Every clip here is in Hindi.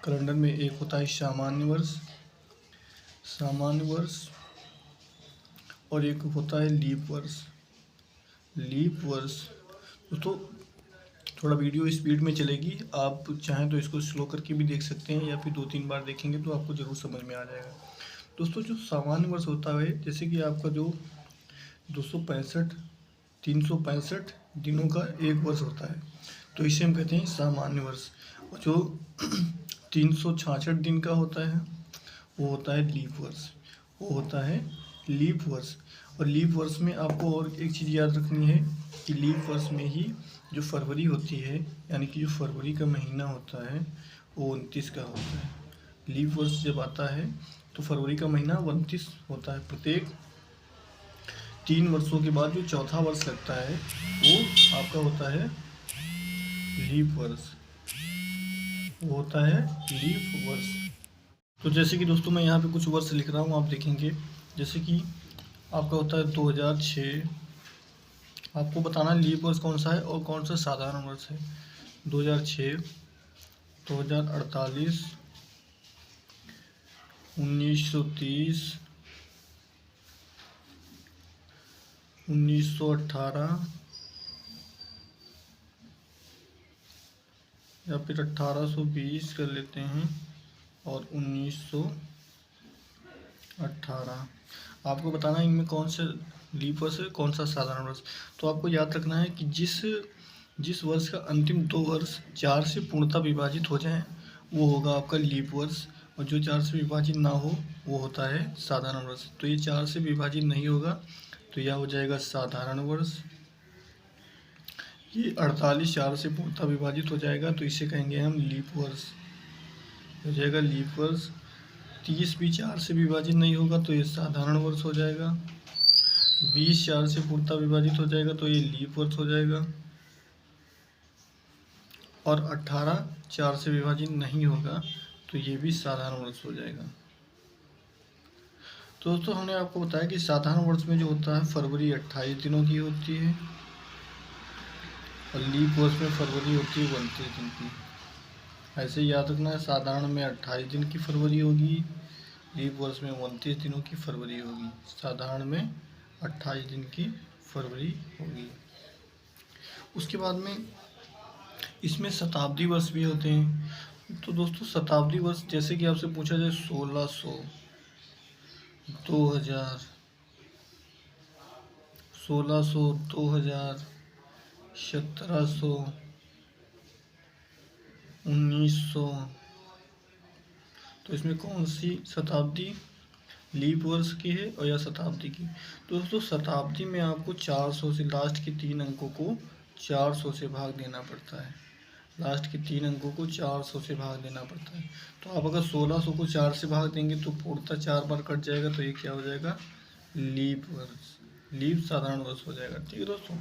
कैलेंडर में एक होता है सामान्य वर्ष और एक होता है लीप वर्ष। दोस्तों थोड़ा वीडियो स्पीड में चलेगी, आप चाहें तो इसको स्लो करके भी देख सकते हैं या फिर 2-3 बार देखेंगे तो आपको ज़रूर समझ में आ जाएगा। दोस्तों जो सामान्य वर्ष होता है, जैसे कि आपका जो 365 दिनों का एक वर्ष होता है, तो इसे हम कहते हैं सामान्य वर्ष। और जो 366 दिन का होता है वो होता है लीप वर्ष। और लीप वर्ष में आपको और एक चीज़ याद रखनी है कि लीप वर्ष में ही जो फरवरी होती है, यानी कि जो फरवरी का महीना होता है वो 29 का होता है। लीप वर्ष जब आता है तो फरवरी का महीना 29 होता है। प्रत्येक 3 वर्षों के बाद जो चौथा वर्ष लगता है वो आपका होता है लीप वर्ष। तो जैसे कि दोस्तों मैं यहाँ पे कुछ वर्ष लिख रहा हूँ, आप देखेंगे। जैसे कि आपका होता है 2006। आपको बताना लीप वर्ष कौन सा है और कौन सा साधारण वर्ष है। 2006, 2048, 1930, 1918 या फिर 1820 कर लेते हैं और 1918। आपको बताना है इनमें कौन सा लीप वर्ष है, कौन सा साधारण वर्ष। तो आपको याद रखना है कि जिस वर्ष का अंतिम 2 वर्ष 4 से पूर्णतः विभाजित हो जाएं वो होगा आपका लीप वर्ष, और जो 4 से विभाजित ना हो वो होता है साधारण वर्ष। तो ये 4 से विभाजित नहीं होगा तो यह हो जाएगा साधारण वर्ष। ये 48 4 से पूर्णतः विभाजित हो जाएगा तो इसे कहेंगे हम लीप वर्ष, हो जाएगा लीप वर्ष। 30 भी 4 से विभाजित नहीं होगा तो ये साधारण वर्ष हो जाएगा। 20 4 से पूर्णतः विभाजित हो जाएगा तो ये लीप वर्ष हो जाएगा। और 18 4 से विभाजित नहीं होगा तो ये भी साधारण वर्ष हो जाएगा। तो दोस्तों हमने आपको बताया कि साधारण वर्ष में जो होता है फरवरी 28 दिनों की होती है और लीप वर्ष में फरवरी होती है 29 दिन की। ऐसे याद रखना है, साधारण में 28 दिन की फरवरी होगी, लीप वर्ष में 29 दिनों की फरवरी होगी। साधारण में 28 दिन की फरवरी होगी। उसके बाद में इसमें शताब्दी वर्ष भी होते हैं। तो दोस्तों शताब्दी वर्ष जैसे कि आपसे पूछा जाए 1600, 2000, 1600, 2000, 1700, 1900, तो इसमें कौन सी शताब्दी लीप वर्ष की है और या शताब्दी की। तो दोस्तों शताब्दी में आपको 400 से लास्ट के 3 अंकों को 400 से भाग देना पड़ता है। लास्ट के 3 अंकों को 400 से भाग देना पड़ता है। तो आप अगर 1600 को 4 से भाग देंगे तो पूर्णतः 4 बार कट जाएगा तो ये क्या हो जाएगा, लीप वर्ष, लीप साधारण वर्ष हो जाएगा। ठीक है दोस्तों।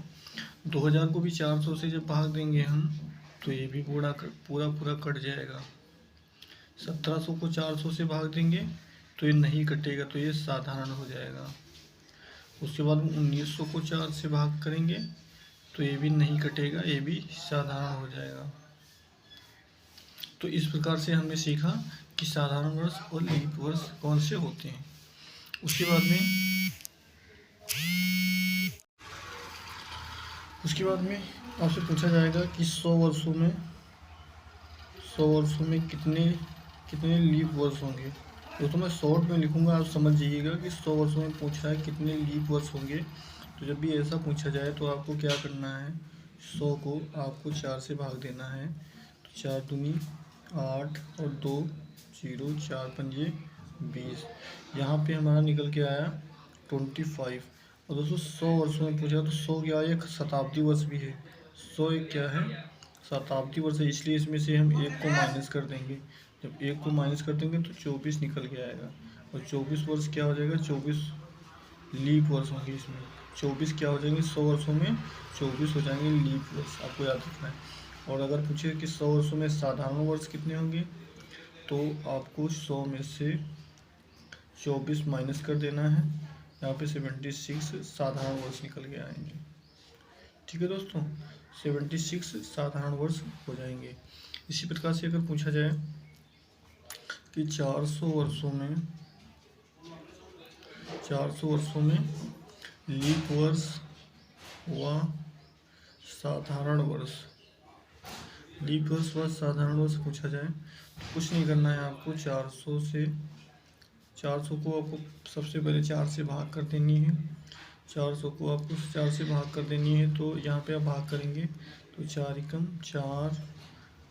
2000 को भी 400 से जब भाग देंगे हम तो ये भी पूरा कट जाएगा। 1700 को 400 से भाग देंगे तो ये नहीं कटेगा तो ये साधारण हो जाएगा। उसके बाद 1900 को 4 से भाग करेंगे तो ये भी नहीं कटेगा, ये भी साधारण हो जाएगा। तो इस प्रकार से हमने सीखा कि साधारण वर्ष और लीप वर्ष कौन से होते हैं। उसके बाद में आपसे पूछा जाएगा कि 100 वर्षों में कितने लीप वर्ष होंगे। तो मैं शॉर्ट में लिखूंगा, आप समझ जाइएगा कि 100 वर्षों में पूछा है कितने लीप वर्ष होंगे। तो जब भी ऐसा पूछा जाए तो आपको क्या करना है, 100 को आपको 4 से भाग देना है। तो 4 दूनी 8 और 2 0, 4 पंजे 20। यहाँ पे हमारा निकल के आया 25। और दोस्तों 100 वर्षों में पूछा तो 100 क्या है, एक शताब्दी वर्ष भी है। 100 एक क्या है, शताब्दी वर्ष है, इसलिए इसमें से हम 1 को माइनस कर देंगे। जब 1 को माइनस कर देंगे तो 24 निकल के आएगा। और 24 वर्ष क्या हो जाएगा, 24 लीप वर्ष होंगे। इसमें 24 क्या हो जाएंगे, 100 वर्षों में 24 हो जाएंगे लीप वर्ष, आपको याद रखना है। और अगर पूछे कि 100 वर्षों में साधारण वर्ष कितने होंगे तो आपको 100 में से 24 माइनस कर देना है। यहाँ पे 76 साधारण वर्ष निकल के आएंगे। ठीक है दोस्तों, 76 साधारण वर्ष हो जाएंगे। इसी प्रकार से अगर पूछा जाए कि 400 वर्षों में लीप वर्ष व साधारण वर्ष, लीप वर्ष व साधारण वर्ष पूछा जाए तो कुछ नहीं करना है आपको। 400 को आपको सबसे पहले 4 से भाग कर देनी है। 400 को आपको 4 से भाग कर देनी है, तो यहाँ पे आप भाग करेंगे तो 4 एकम 4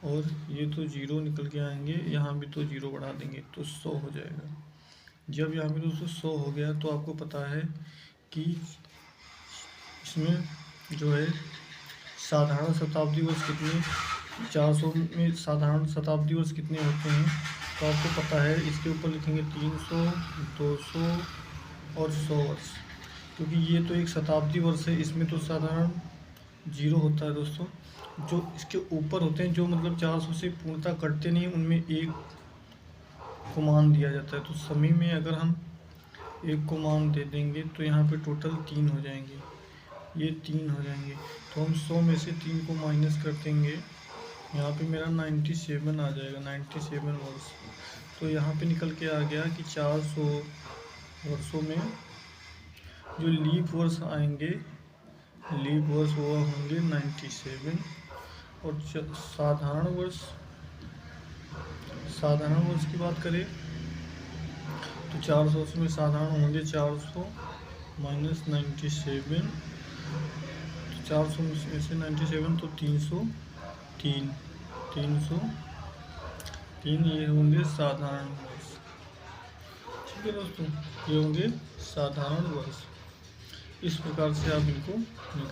और ये तो 0 निकल के आएंगे, यहाँ भी तो 0 बढ़ा देंगे तो 100 हो जाएगा। जब यहाँ पे दोस्तों 100 हो गया तो आपको पता है कि इसमें जो है साधारण शताब्दी वर्ष कितने, 400 में साधारण शताब्दी वर्ष कितने होते हैं तो आपको पता है। इसके ऊपर लिखेंगे 300, 200 और 100 वर्ष, क्योंकि ये तो एक शताब्दी वर्ष है, इसमें तो साधारण 0 होता है दोस्तों। जो इसके ऊपर होते हैं, जो मतलब 400 से पूर्णतः कटते नहीं, उनमें 1 को मान दिया जाता है। तो समी में अगर हम 1 को मान दे देंगे तो यहाँ पे टोटल 3 हो जाएंगे, ये 3 हो जाएंगे। तो हम 100 में से 3 को माइनस कर देंगे, यहाँ पे मेरा 97 आ जाएगा, 97 वर्ष। तो यहाँ पे निकल के आ गया कि 400 वर्षों में जो लीप वर्ष आएंगे, लीप वर्ष वो होंगे 97। और साधारण वर्ष की बात करें तो 400 में साधारण होंगे 400 माइनस 97, तो 400 में से 97 तो 303, ये होंगे साधारण वर्ष। ठीक है दोस्तों, ये होंगे साधारण वर्ष। इस प्रकार से आप इनको निकाल